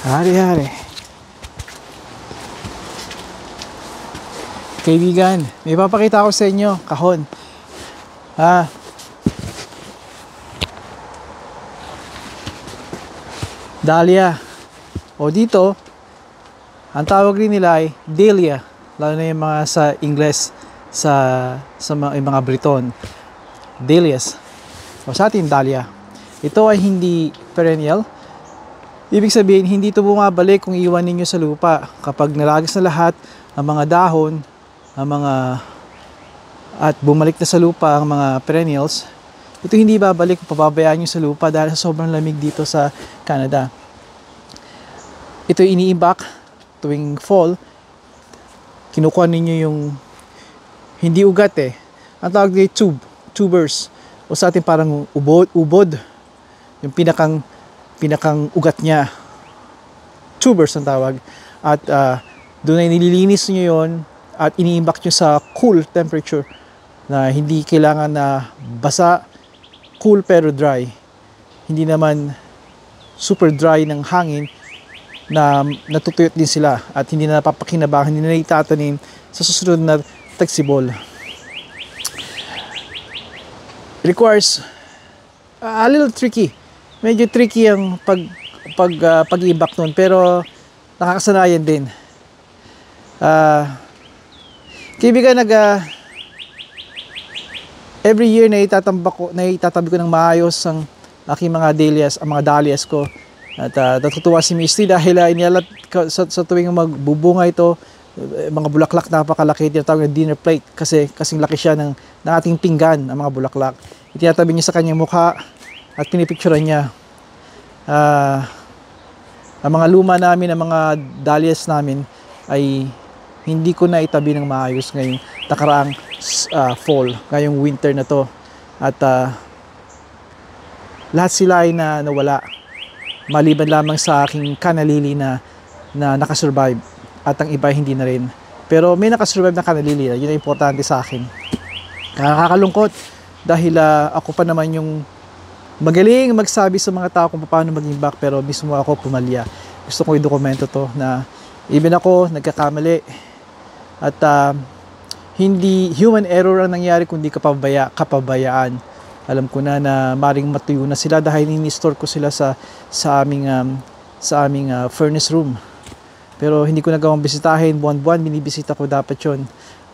Hari-hari. Kaibigan, may papakita ako sa inyo. Kahon. Dahlia. O dito, ang tawag rin nila ay Dahlia. Lalo na yung mga sa Ingles, sa mga Briton. Dahlias. O sa atin, Dahlia. Ito ay hindi perennial. Ibig sabihin, hindi ito bumabalik kung iwan ninyo sa lupa. Kapag nalagis na lahat ang mga dahon, at bumalik na sa lupa ang mga perennials, ito hindi babalik kung pababayaan nyo sa lupa dahil sa sobrang lamig dito sa Canada. Ito iniimbak tuwing fall. Kinukuha ninyo yung hindi ugat ang tawag dito tubers, o sa atin parang ubod, yung pinakang ugat niya, tubers ang tawag, at doon ay nililinis nyo yon at iniimbak nyo sa cool temperature na hindi kailangan na basa, cool pero dry, hindi naman super dry ng hangin na natutuyot din sila at hindi na napapakinabangan, hindi na itatanim sa susunod na tagsibol. Requires a little tricky. Medyo tricky ang pag-ibak nun, pero nakakasanayan din. Kaibigan, every year na itatabi ko ng maayos ang aking mga dahlias, ang mga dahlias ko. At natutuwa si Misty dahil inialat sa tuwing magbubunga ito, mga bulaklak napakalaki, tinatawag na dinner plate kasi kasing laki siya ng ating pinggan, ang mga bulaklak. Itinatabi niya sa kanyang mukha at pinipicturean niya. Ang mga luma namin, ang mga dahlias namin ay hindi ko na itabi ng maayos ngayong nakaraang fall, ngayong winter na to. At lahat sila ay nawala. Maliban lamang sa aking kanalili na nakasurvive at ang iba hindi na rin. Pero may nakasurvive na kanalili, yun ang importante sa akin. Nakakalungkot dahil ako pa naman yung magaling magsabi sa mga tao kung paano mag-imbak, pero mismo ako pumalya. Gusto ko i-dokumento to na even ako nagkakamali at hindi human error ang nangyari kundi kapabayaan. Alam ko na maring matuyo na sila dahil ini-store ko sila sa aming furnace room. Pero hindi ko nagawang bisitahin, buwan-buwan binibisita ko dapat yon.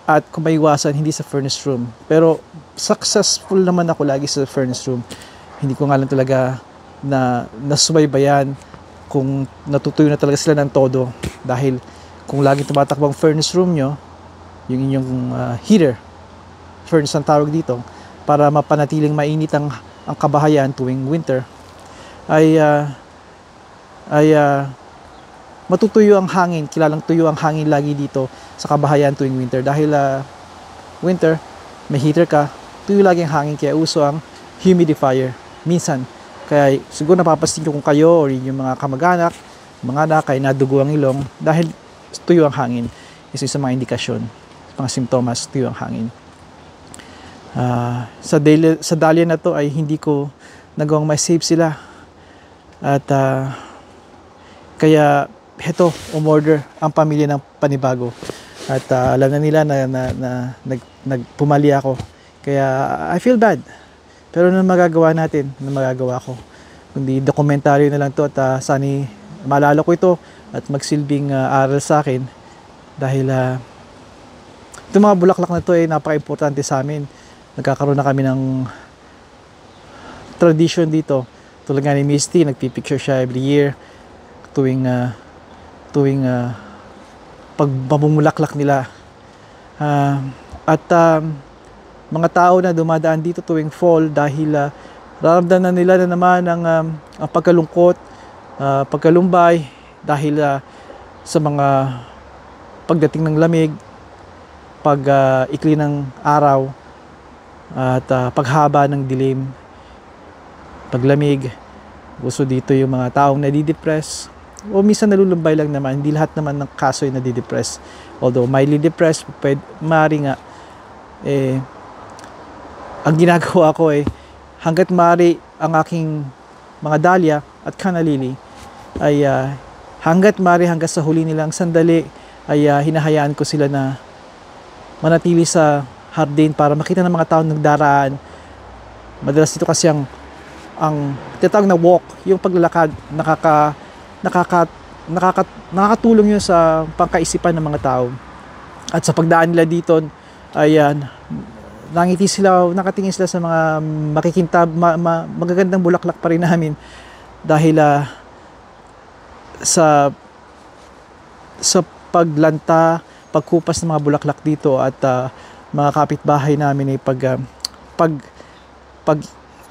At kung maiwasan, hindi sa furnace room. Pero successful naman ako lagi sa furnace room. Hindi ko nga lang talaga nasubaybayan kung natutuyo na talaga sila ng todo. Dahil kung laging tumatakbang furnace room nyo, yung inyong heater, furnace ang tawag dito, para mapanatiling mainit ang kabahayan tuwing winter, ay matutuyo ang hangin, kilalang tuyo ang hangin lagi dito sa kabahayan tuwing winter. Dahil winter, may heater ka, tuyo lagi ang hangin, kaya uso ang humidifier. Minsan, kaya siguro napapansin nyo kung kayo o yung mga kamag-anak, mga anak ay nadugo ang ilong dahil tuyo ang hangin. Isa sa mga indikasyon, mga simptomas, tuyo ang hangin. Sa dahlia na to ay hindi ko nagawang ma-save sila. At kaya heto, umorder ang pamilya ng panibago. At alam na nila na nagpumali ako. Kaya I feel bad. Pero ano magagawa natin? Ano magagawa ko? Kundi dokumentaryo na lang to at sana maalala ko ito at magsilbing aral sa akin. Dahil itong mga bulaklak na to ay napaka-importante sa amin. Nagkakaroon na kami ng tradition dito. Tulad nga ni Misty, nagpipicture siya every year tuwing pagbabumulaklak nila. Mga tao na dumadaan dito tuwing fall dahil nararamdaman nila na naman ang pagkalungkot, pagkalumbay dahil sa mga pagdating ng lamig, pag-ikli ng araw, at paghaba ng dilim, paglamig. Gusto dito yung mga taong nadidepress o minsan nalulumbay lang naman. Hindi lahat naman ng kaso ay nadidepress, although mildly depressed, maaari nga. Ang ginagawa ko hanggat maaari ang aking mga dahlia at canna lily ay hanggat mari, hanggat sa huli nilang sandali ay hinahayaan ko sila na manatili sa hardin para makita ng mga tao nagdaraan. Madalas dito kasi ang tinatawag na walk, yung paglalakad, nakakatulong yun sa pangkaisipan ng mga tao. At sa pagdaan nila dito, ayan, nakatingin sila sa mga makikintab, magagandang bulaklak pa rin namin dahil sa paglanta, pagkupas ng mga bulaklak dito at mga kapitbahay namin ay pag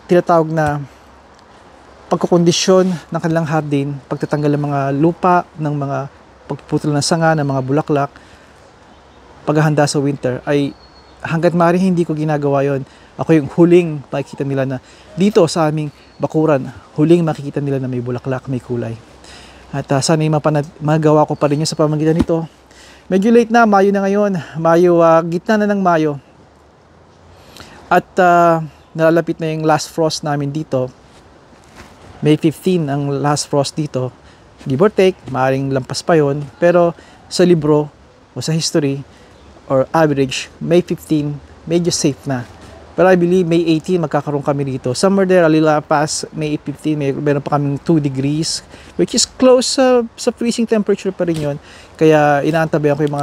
tinatawag na pagkukondisyon ng kanilang hardin, pagtatanggal ng mga lupa, ng mga pagputol ng sanga, ng mga bulaklak, paghahanda sa winter, ay hanggat maaari hindi ko ginagawa yon. Ako yung huling makikita nila na dito sa aming bakuran, huling makikita nila na may bulaklak, may kulay. At sana magawa ko pa rin yun sa pamamagitan nito. Medyo late na, Mayo na ngayon. Mayo, gitna na ng Mayo. At nalalapit na yung last frost namin dito. May 15 ang last frost dito. Give or take, maaaring lampas pa yon. Pero sa libro o sa history or average, May 15, medyo safe na. Pero I believe May 18 magkakaroon kami dito. Somewhere there, a little past May 15, meron pa kaming 2 degrees, which is close sa freezing temperature pa rin yun. Kaya inaantabayan ko yung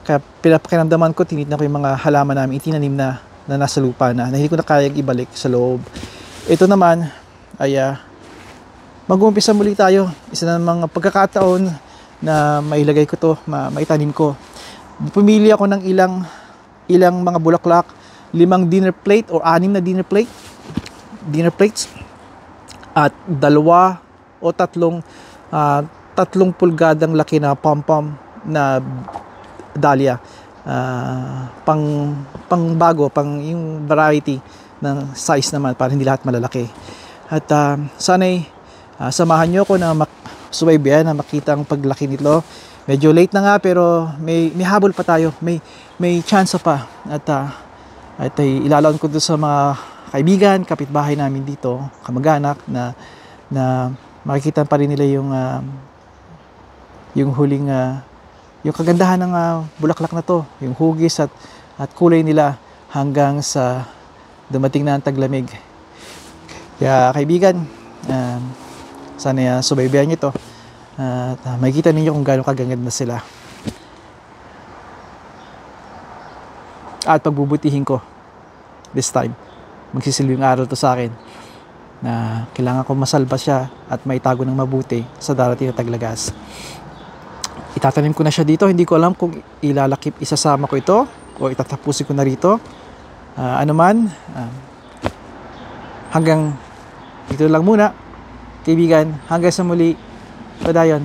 kaya pinapakinamdaman ko, tinitignan ko yung mga halaman namin, itinanim na nasa lupa na hindi ko na kayang ibalik sa loob. Ito naman, ay mag-uumpisa muli tayo. Isa na mga pagkakataon na mailagay ko to, maitanim ko. Pumili ako ng ilang mga bulaklak, 5 dinner plate or 6 na dinner plates at 2 o 3 pulgadang laki na pom-pom na dahlia, pang bago, pang yung variety ng size naman para hindi lahat malalaki. At sana'y samahan nyo ako na subaybayan na makita ang paglaki nito. Medyo late na nga pero may habol pa tayo, may chance pa. At ilalaon ko doon sa mga kaibigan, kapitbahay namin dito, kamag-anak na makikita pa rin nila yung huling yung kagandahan ng bulaklak na to, yung hugis at kulay nila hanggang sa dumating na ang taglamig. Kaya kaibigan, sana subaybayan nyo to. At makikita ninyo kung gaano kagaganda sila. At pagbubutihin ko this time. Magsisilbing aral to sa akin na kailangan ko masalba siya at maitago ng mabuti sa darating na taglagas. Itatanim ko na siya dito. Hindi ko alam kung ilalakip, isasama ko ito o itatapusin ko na rito. Hanggang dito lang muna. Kaibigan, hanggang sa muli. Padayon.